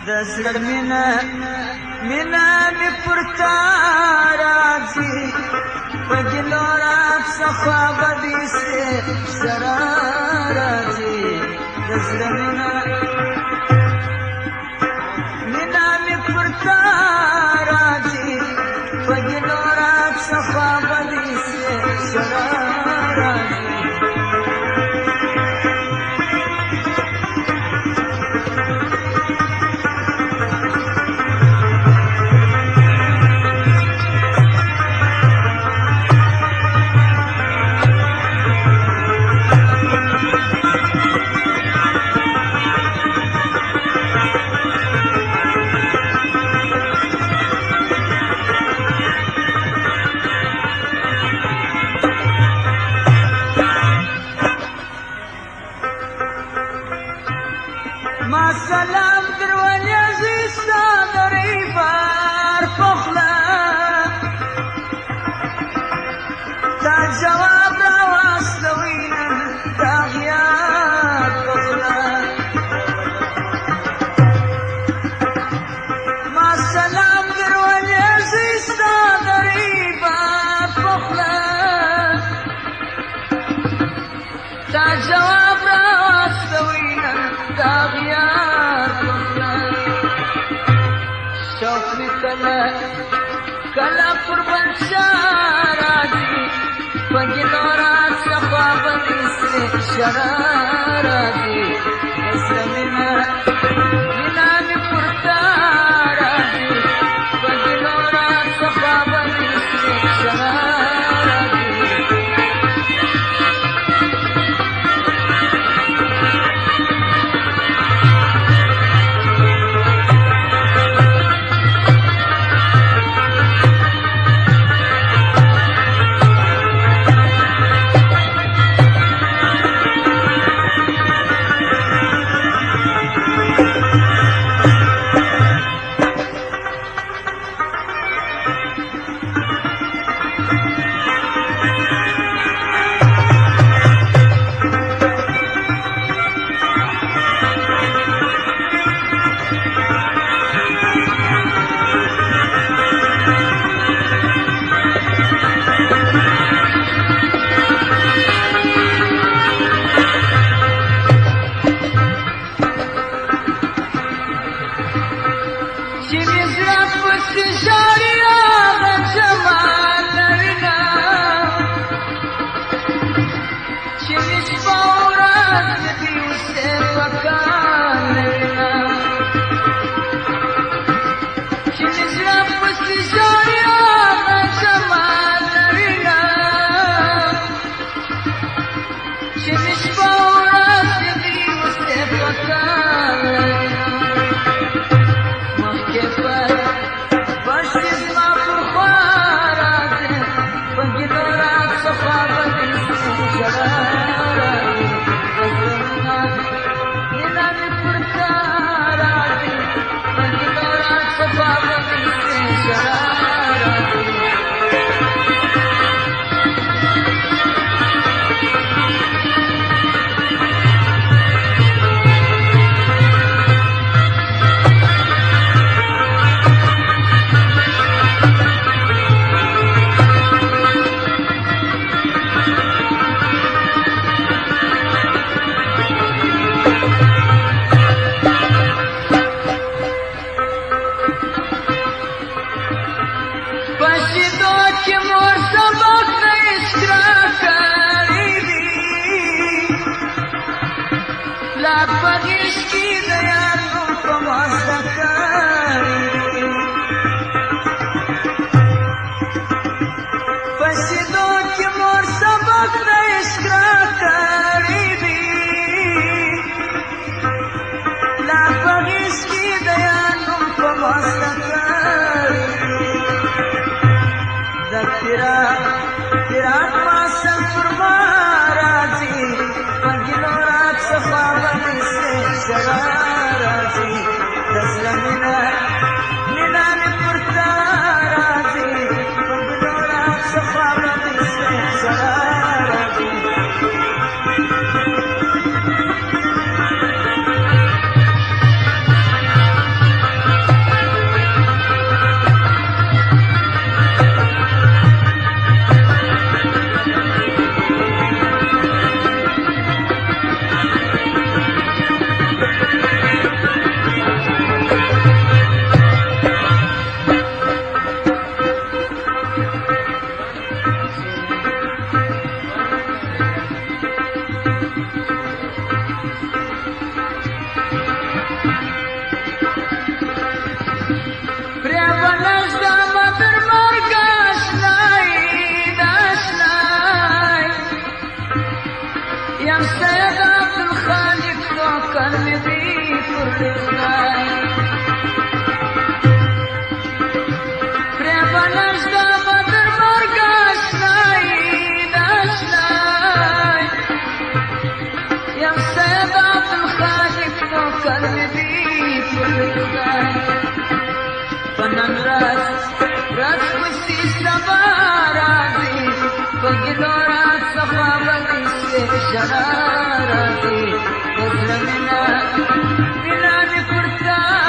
دزړه مینا مینا می پرتا راځي پګلو رات صفا بدی سے سرا راځي دزړه مینا مینا می پرتا راځي پګلو رات صفا بدی سے سرا راځي ما سلام درولي عزيزتا دريبار فخلا تا جواب راواستوينا تا غياب فخلا ما سلام درولي عزيزتا دريبار فخلا تا جواب راواستوينا تا غياب فخلا شوق می کلا قربان شارادی پگلو رات صفا بدی سے شرارادی اسلمینا مینا می پرتا رادی پگلو رات صفا بدی سے شرارادی خدای پریمانش دا بدر مرگ آشنایی داشنای یم سید عبدالخالق نوکر بی خدای پنن راز خوشی سبا راضی پگلو راز صفا بلی سے شرا راضی ازرمنا بنا دی پرتا